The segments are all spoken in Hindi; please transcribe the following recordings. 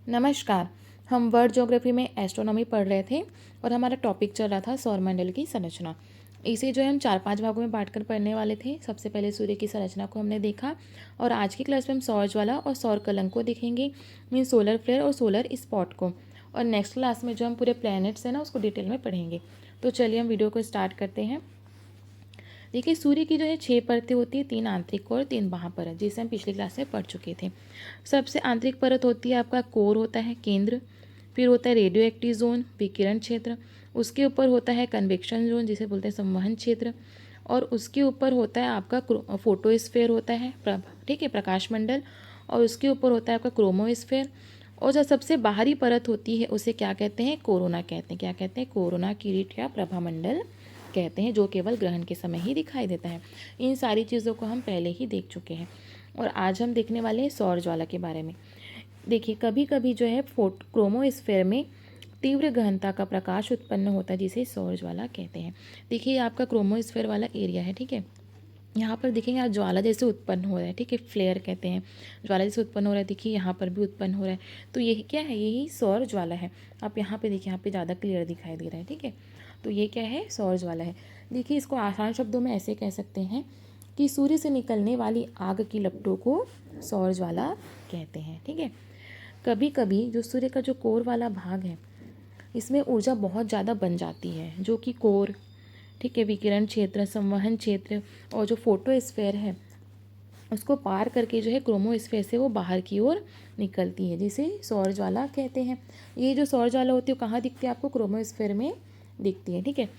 नमस्कार। हम वर्ल्ड ज्योग्राफी में एस्ट्रोनॉमी पढ़ रहे थे और हमारा टॉपिक चल रहा था सौरमंडल की संरचना। इसे जो है हम 4-5 भागों में बांटकर पढ़ने वाले थे। सबसे पहले सूर्य की संरचना को हमने देखा और आज की क्लास में हम सौर ज्वाला और सौर कलंक को देखेंगे, मीन सोलर फ्लेयर और सोलर स्पॉट को। और नेक्स्ट क्लास में जो हम पूरे प्लैनेट्स हैं ना उसको डिटेल में पढ़ेंगे। तो चलिए हम वीडियो को स्टार्ट करते हैं। देखिए, सूर्य की जो है 6 परतें होती है, 3 आंतरिक और 3 बाह्य परत, जिसे हम पिछली क्लास में पढ़ चुके थे। सबसे आंतरिक परत होती है आपका कोर होता है, केंद्र। फिर होता है रेडियो एक्टिव जोन, विकिरण क्षेत्र। उसके ऊपर होता है कन्वेक्शन जोन, जिसे बोलते हैं संवहन क्षेत्र। और उसके ऊपर होता है आपका फोटोस्फेयर होता है, ठीक है, प्रकाश मंडल। और उसके ऊपर होता है आपका क्रोमोस्फेयर। और जो सबसे बाहरी परत होती है उसे क्या कहते हैं? कोरोना कहते हैं। क्या कहते हैं? कोरोना किरीट या प्रभामंडल कहते हैं, जो केवल ग्रहण के समय ही दिखाई देता है। इन सारी चीज़ों को हम पहले ही देख चुके हैं और आज हम देखने वाले हैं सौर ज्वाला के बारे में। देखिए, कभी कभी जो है क्रोमोस्फेयर में तीव्र गहनता का प्रकाश उत्पन्न होता है, जिसे सौर ज्वाला कहते हैं। देखिए, ये आपका क्रोमोस्फेयर वाला एरिया है, ठीक है। यहाँ पर देखेंगे आज ज्वाला जैसे उत्पन्न हो रहा है, ठीक है, फ्लेयर कहते हैं। ज्वाला जैसे उत्पन्न हो रहा है, देखिए यहाँ पर भी उत्पन्न हो रहा है। तो ये क्या है? यही सौर ज्वाला है। आप यहाँ पे देखिए, यहाँ पे ज़्यादा क्लियर दिखाई दे रहा है, ठीक है। तो ये क्या है? सौर ज्वाला है। देखिए, इसको आसान शब्दों में ऐसे कह सकते हैं कि सूर्य से निकलने वाली आग की लपटों को सौर ज्वाला कहते हैं, ठीक है। कभी कभी जो सूर्य का जो कोर वाला भाग है, इसमें ऊर्जा बहुत ज़्यादा बन जाती है, जो कि कोर, ठीक है, विकिरण क्षेत्र, संवहन क्षेत्र और जो फोटोस्फेयर है उसको पार करके जो है क्रोमोस्फेयर से वो बाहर की ओर निकलती है, जिसे सौर ज्वाला कहते हैं। ये जो सौर ज्वाला होती है कहाँ दिखती है आपको? क्रोमोस्फेयर में दिखती है, ठीक है।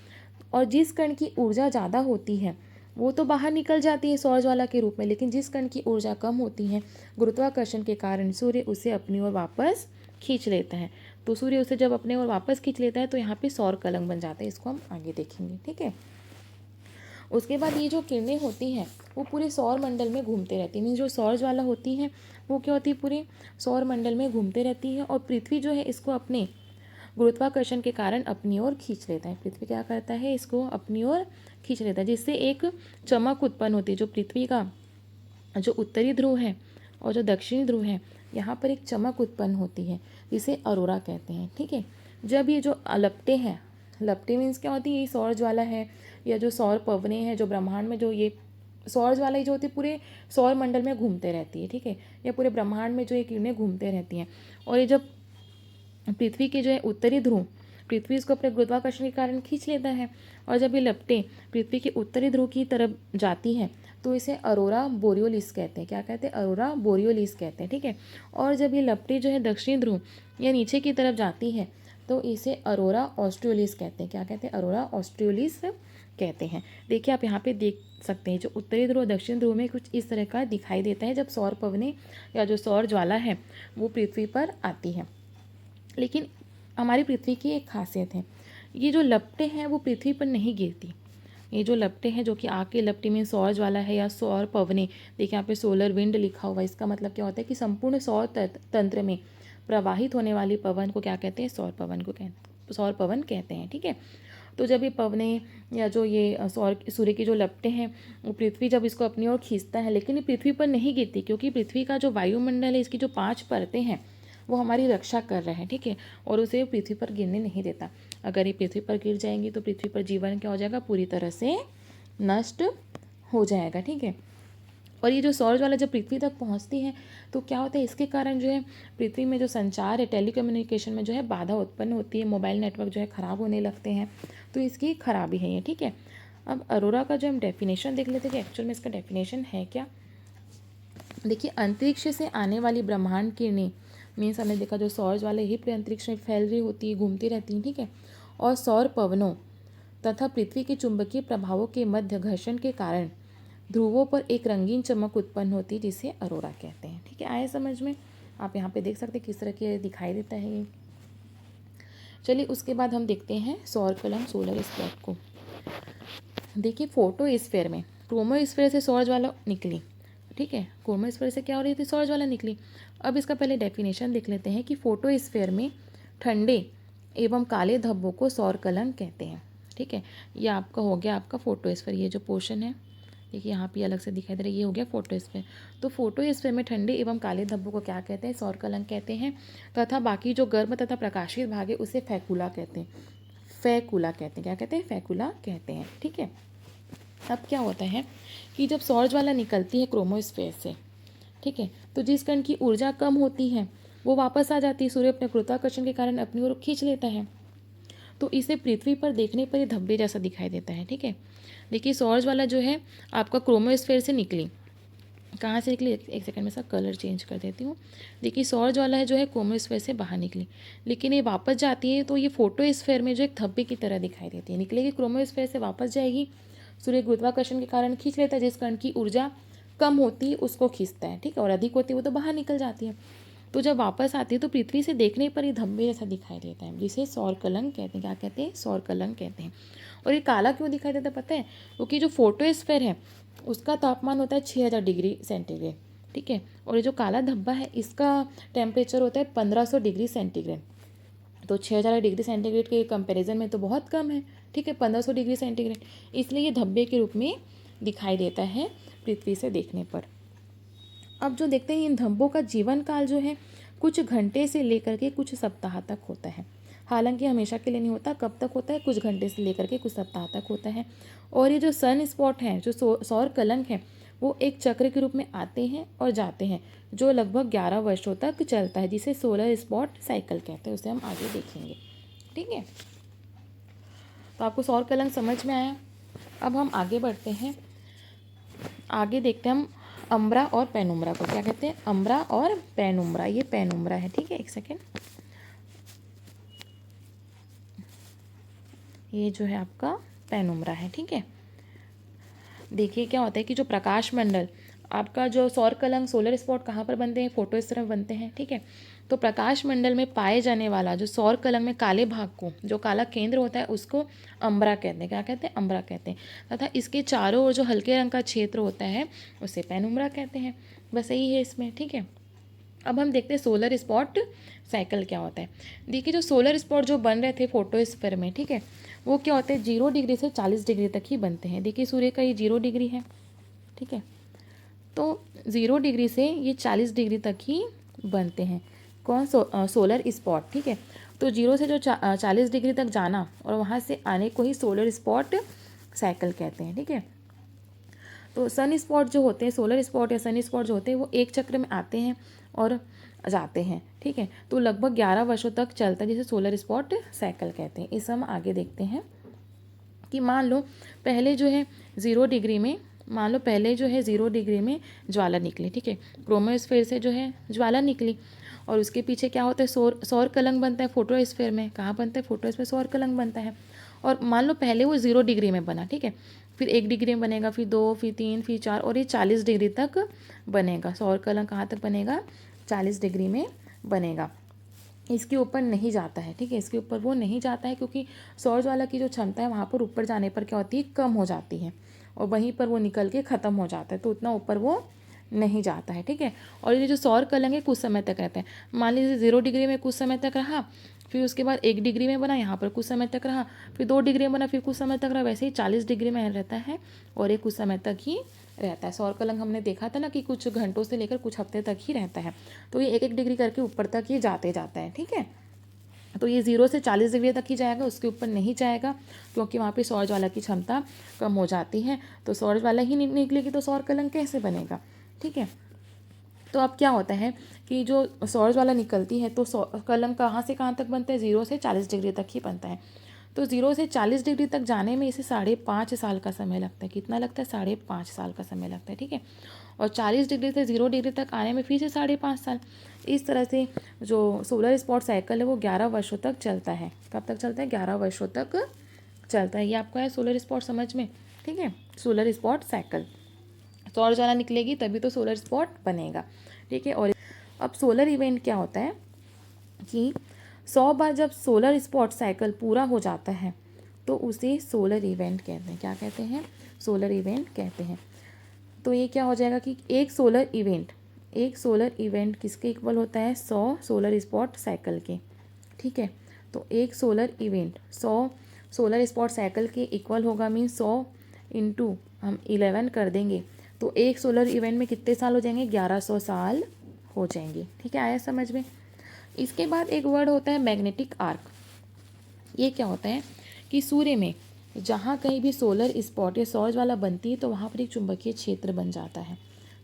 और जिस कण की ऊर्जा ज़्यादा होती है वो तो बाहर निकल जाती है सौर ज्वाला के रूप में, लेकिन जिस कण की ऊर्जा कम होती है, गुरुत्वाकर्षण के कारण सूर्य उसे अपनी ओर वापस खींच लेता है। तो सूर्य उसे जब अपने ओर वापस खींच लेता है तो यहाँ पे सौर कलंक बन जाता है। इसको हम आगे देखेंगे, ठीक है। उसके बाद ये जो किरणें होती हैं वो पूरे सौर मंडल में घूमते रहती हैं। मीन्स जो सौर ज्वाला होती हैं वो क्या होती है? पूरे सौर मंडल में घूमते रहती है और पृथ्वी जो है इसको अपने गुरुत्वाकर्षण के कारण अपनी ओर खींच लेता है। पृथ्वी क्या करता है? इसको अपनी ओर खींच लेता है, जिससे एक चमक उत्पन्न होती है। जो पृथ्वी का जो उत्तरी ध्रुव है और जो दक्षिणी ध्रुव है, यहाँ पर एक चमक उत्पन्न होती है, जिसे अरोरा कहते हैं, ठीक है। जब ये जो लपटें हैं, लपटें मीन्स क्या होती है? ये सौर ज्वाला है या जो सौर पवनें हैं, जो ब्रह्मांड में जो ये सौर ज्वाला ही जो होती है पूरे सौर मंडल में घूमते रहती है, ठीक है। या पूरे ब्रह्मांड में जो ये किरणें घूमते रहती हैं। और ये जब पृथ्वी के जो है उत्तरी ध्रुव, पृथ्वी इसको अपने गुरुत्वाकर्षण के कारण खींच लेता है। और जब ये लपटें पृथ्वी के उत्तरी ध्रुव की तरफ जाती हैं तो इसे अरोरा बोरियोलिस कहते हैं। क्या कहते हैं? अरोरा बोरियोलिस कहते हैं, ठीक है। और जब ये लपटें जो है दक्षिणी ध्रुव या नीचे की तरफ जाती हैं तो इसे अरोरा ऑस्ट्रियोलिस कहते हैं। क्या कहते हैं? अरोरा ऑस्ट्रियोलिस कहते हैं। देखिए, आप यहाँ पे देख सकते हैं जो उत्तरी ध्रुव दक्षिण ध्रुव में कुछ इस तरह का दिखाई देता है जब सौर पवनें या जो सौर ज्वाला है वो पृथ्वी पर आती है। लेकिन हमारी पृथ्वी की एक खासियत है, ये जो लपटें हैं वो पृथ्वी पर नहीं गिरती। ये जो लपटें हैं, जो कि आग की लपटें में सौर ज्वाला है या सौर पवनें, देखिए यहाँ पे सोलर विंड लिखा हुआ है। इसका मतलब क्या होता है कि संपूर्ण सौर तंत्र में प्रवाहित होने वाली पवन को क्या कहते हैं? सौर पवन कहते हैं, ठीक है। तो जब ये पवनें या जो ये सूर्य की जो लपटें हैं वो पृथ्वी जब इसको अपनी ओर खींचता है, लेकिन ये पृथ्वी पर नहीं गिरती, क्योंकि पृथ्वी का जो वायुमंडल है, इसकी जो 5 परतें हैं वो हमारी रक्षा कर रहे हैं, ठीक है। और उसे पृथ्वी पर गिरने नहीं देता। अगर ये पृथ्वी पर गिर जाएंगी तो पृथ्वी पर जीवन क्या हो जाएगा? पूरी तरह से नष्ट हो जाएगा, ठीक है। और ये जो सौर ज्वाला जब पृथ्वी तक पहुंचती है तो क्या होता है? इसके कारण जो है पृथ्वी में जो संचार है, टेलीकम्युनिकेशन में जो है बाधा उत्पन्न होती है। मोबाइल नेटवर्क जो है ख़राब होने लगते हैं। तो इसकी खराबी है ये, ठीक है। अब अरोरा का जो हम डेफिनेशन देख लेते हैं कि एक्चुअल में इसका डेफिनेशन है क्या। देखिए, अंतरिक्ष से आने वाली ब्रह्मांड किरणें, मीन्स हमने देखा जो सौर ज्वाला ही पूरे अंतरिक्ष में फैल रही होती है, घूमती रहती हैं, ठीक है। और सौर पवनों तथा पृथ्वी के चुंबकीय प्रभावों के मध्य घर्षण के कारण ध्रुवों पर एक रंगीन चमक उत्पन्न होती है, जिसे अरोरा कहते हैं, ठीक है। आया समझ में? आप यहाँ पे देख सकते हैं किस तरह के दिखाई देता है ये। चलिए, उसके बाद हम देखते हैं सौर कलम, सोलर स्पॉट को। देखिए, फोटोस्फेयर में क्रोमोस्फेयर से सौर ज्वाला निकली, ठीक है। क्रोमोस्फेयर से क्या हो रही थी? सौर ज्वाला निकली। अब इसका पहले डेफिनेशन देख लेते हैं कि फोटोस्फेयर में ठंडे एवं काले धब्बों को सौर कलंक कहते हैं, ठीक है। ये आपका हो गया आपका फोटोस्फेयर, ये जो पोर्शन है देखिए यहाँ पे अलग से दिखाई दे रहा है, ये हो गया फोटोस्फीयर। तो फोटोस्फीयर में ठंडे एवं काले धब्बों को क्या कहते हैं? सौर कलंक कहते हैं। तथा बाकी जो गर्म तथा प्रकाशित भाग है उसे फैकुला कहते हैं। फैकुला कहते हैं, क्या कहते हैं? फैकुला कहते हैं। ठीक है। अब क्या होता है कि जब सौर ज्वाला निकलती है क्रोमोस्फेयर से, ठीक है, तो जिस कण की ऊर्जा कम होती है वो वापस आ जाती है, सूर्य अपने गुरुत्वाकर्षण के कारण अपनी ओर खींच लेता है। तो इसे पृथ्वी पर देखने पर ये धब्बे जैसा दिखाई देता है। ठीक है। देखिए सौर ज्वाला जो है आपका क्रोमोस्फेयर से निकली, कहाँ से निकली? एक सेकंड में इसका कलर चेंज कर देती हूँ। देखिए सौर ज्वाला है जो है क्रोमोस्फेयर से बाहर निकली, लेकिन ये वापस जाती है तो ये फोटोस्फेयर में जो एक धब्बे की तरह दिखाई देती है। निकलेगी क्रोमोस्फेयर से, वापस जाएगी, सूर्य गुरुत्वाकर्षण के कारण खींच लेता है, जिस कण की ऊर्जा कम होती है उसको खींचता है। ठीक है। और अधिक होती है वो तो बाहर निकल जाती है। तो जब वापस आती है तो पृथ्वी से देखने पर ये धब्बे जैसा दिखाई देता है, जिसे सौर कलंक कहते हैं। क्या कहते हैं? सौर कलंक कहते हैं। और ये काला क्यों दिखाई देता है पता है? क्योंकि जो फोटोस्फेयर है उसका तापमान होता है 6000 डिग्री सेंटीग्रेड। ठीक है। और ये जो काला धब्बा है इसका टेम्परेचर होता है 1500 डिग्री सेंटीग्रेड। तो 6000 डिग्री सेंटीग्रेड के कंपैरिजन में तो बहुत कम है। ठीक है, 1500 डिग्री सेंटीग्रेड, इसलिए ये धब्बे के रूप में दिखाई देता है पृथ्वी से देखने पर। अब जो देखते हैं इन धब्बों का जीवन काल जो है कुछ घंटे से लेकर के कुछ सप्ताह तक होता है। हालांकि हमेशा के लिए नहीं होता, कब तक होता है? कुछ घंटे से लेकर के कुछ सप्ताह तक होता है। और ये जो सन स्पॉट है, जो सौर कलंक है, वो एक चक्र के रूप में आते हैं और जाते हैं, जो लगभग 11 वर्षों तक चलता है, जिसे सोलर स्पॉट साइकिल कहते हैं। उसे हम आगे देखेंगे। ठीक है। तो आपको सौर कलंक समझ में आया। अब हम आगे बढ़ते हैं, आगे देखते हैं हम अम्ब्रा और पेनुम्ब्रा को। क्या कहते हैं? अम्ब्रा और पेनुम्ब्रा। ये पेनुम्ब्रा है। ठीक है, एक सेकेंड। ये जो है आपका पेनुम्ब्रा है। ठीक है। देखिए क्या होता है कि जो प्रकाश मंडल, आपका जो सौर कलंक सोलर स्पॉट कहाँ पर बनते हैं? फोटोस्फीयर में बनते हैं। ठीक है। तो प्रकाश मंडल में पाए जाने वाला जो सौर कलंक में काले भाग को, जो काला केंद्र होता है, उसको अम्ब्रा कहते हैं। क्या कहते हैं? अम्ब्रा कहते हैं। तथा इसके चारों ओर जो हल्के रंग का क्षेत्र होता है उसे पेनुम्ब्रा कहते हैं। बस यही है इसमें। ठीक है। अब हम देखते हैं सोलर स्पॉट साइकिल क्या होता है। देखिए जो सोलर स्पॉट जो बन रहे थे फोटोस्फीयर में, ठीक है, वो क्या होते हैं? 0 डिग्री से 40 डिग्री तक ही बनते हैं। देखिए सूर्य का ये 0 डिग्री है। ठीक है। तो 0 डिग्री से ये 40 डिग्री तक ही बनते हैं। कौन? Solar spot. ठीक है। तो 0 से जो 40 डिग्री तक जाना और वहाँ से आने को ही सोलर स्पॉट साइकिल कहते हैं। ठीक है। तो सन स्पॉट जो होते हैं, सोलर स्पॉट या सन स्पॉट जो होते हैं, वो एक चक्र में आते हैं और जाते हैं। ठीक है। तो लगभग 11 वर्षों तक चलता है, जिसे सोलर स्पॉट साइकिल कहते हैं। इस हम आगे देखते हैं कि मान लो पहले जो है 0 डिग्री में, मान लो पहले जो है 0 डिग्री में ज्वाला निकली। ठीक है। क्रोमोस्फेयर से जो है ज्वाला निकली और उसके पीछे क्या होता है? सौर कलंक बनता है फोटोस्फेयर में। कहाँ बनता है? फोटोस्फेयर सौर कलंक बनता है। और मान लो पहले वो 0 डिग्री में बना। ठीक है। फिर 1 डिग्री में बनेगा, फिर 2, फिर 3, फिर 4, और ये 40 डिग्री तक बनेगा। सौर कलंक कहाँ तक बनेगा? 40 डिग्री में बनेगा। इसके ऊपर नहीं जाता है। ठीक है। इसके ऊपर वो नहीं जाता है क्योंकि सौर ज्वाला की जो क्षमता है वहाँ पर ऊपर जाने पर क्या होती है? कम हो जाती है, और वहीं पर वो निकल के ख़त्म हो जाता है, तो उतना ऊपर वो नहीं जाता है। ठीक है। और ये जो सौर कलंक है कुछ समय तक रहता है। मान लीजिए 0 डिग्री में कुछ समय तक रहा, फिर उसके बाद 1 डिग्री में बना, यहाँ पर कुछ समय तक रहा, फिर 2 डिग्री में बना, फिर कुछ समय तक रहा। वैसे ही 40 डिग्री में रहता है और ये कुछ समय तक ही रहता है। सौर कलंक हमने देखा था ना कि कुछ घंटों से लेकर कुछ हफ्ते तक ही रहता है। तो ये 1-1 डिग्री करके ऊपर तक ये जाते जाता है। ठीक है। तो ये 0 से 40 डिग्री तक ही जाएगा, उसके ऊपर नहीं जाएगा, क्योंकि वहाँ पे सौर ज्वाला की क्षमता कम हो जाती है। तो सौर ज्वाला ही निकलेगी तो सौर कलंक कैसे बनेगा? ठीक है। तो अब क्या होता है कि जो सौर ज्वाला निकलती है तो सौर कलंक कहाँ से कहाँ तक बनता है? 0 से 40 डिग्री तक ही बनता है। तो 0 से 40 डिग्री तक जाने में इसे 5.5 साल का समय लगता है। कितना लगता है? 5.5 साल का समय लगता है। ठीक है। और 40 डिग्री से 0 डिग्री तक आने में फिर से 5.5 साल। इस तरह से जो सोलर स्पॉट साइकिल है वो 11 वर्षों तक चलता है। कब तक चलता है? 11 वर्षों तक चलता है। ये आपका है सोलर स्पॉट समझ में। ठीक है। सोलर स्पॉट साइकिल, सौर ज्वाला निकलेगी तभी तो सोलर स्पॉट बनेगा। ठीक है। और अब सोलर इवेंट क्या होता है कि 100 बार जब सोलर स्पॉट साइकिल पूरा हो जाता है तो उसे सोलर इवेंट कहते हैं। क्या कहते हैं? सोलर इवेंट कहते हैं। तो ये क्या हो जाएगा कि एक सोलर इवेंट किसके इक्वल होता है? 100 सोलर स्पॉट साइकिल के। ठीक है। तो एक solar event 100 solar spot cycle के इक्वल होगा, मीन 100 इंटू हम 11 कर देंगे तो एक सोलर इवेंट में कितने साल हो जाएंगे, 1100 साल हो जाएंगे। ठीक है, आया समझ में। इसके बाद एक वर्ड होता है मैग्नेटिक आर्क। ये क्या होता है कि सूर्य में जहाँ कहीं भी सोलर स्पॉट या सौर ज्वाला बनती है तो वहाँ पर एक चुंबकीय क्षेत्र बन जाता है।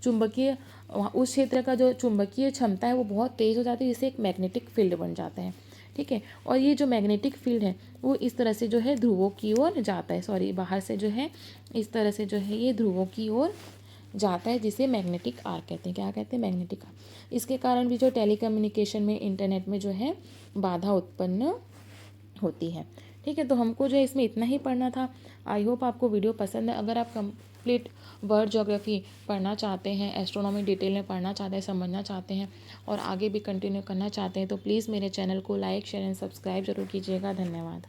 चुंबकीय उस क्षेत्र का जो चुंबकीय क्षमता है वो बहुत तेज़ हो जाती है, जिससे एक मैग्नेटिक फील्ड बन जाता है। ठीक है, और ये जो मैग्नेटिक फील्ड है वो इस तरह से जो है ध्रुवों की ओर जाता है, सॉरी बाहर से जो है इस तरह से जो है ये ध्रुवों की ओर जाता है, जिसे मैग्नेटिक आर्क कहते हैं। क्या कहते हैं, मैग्नेटिक आर्क। इसके कारण भी जो टेलीकम्युनिकेशन में, इंटरनेट में जो है बाधा उत्पन्न होती है। ठीक है, तो हमको जो है इसमें इतना ही पढ़ना था। आई होप आपको वीडियो पसंद है। अगर आप कंप्लीट वर्ल्ड ज्योग्राफी पढ़ना चाहते हैं, एस्ट्रोनॉमी डिटेल में पढ़ना चाहते हैं, समझना चाहते हैं और आगे भी कंटिन्यू करना चाहते हैं तो प्लीज़ मेरे चैनल को लाइक शेयर एंड सब्सक्राइब जरूर कीजिएगा। धन्यवाद।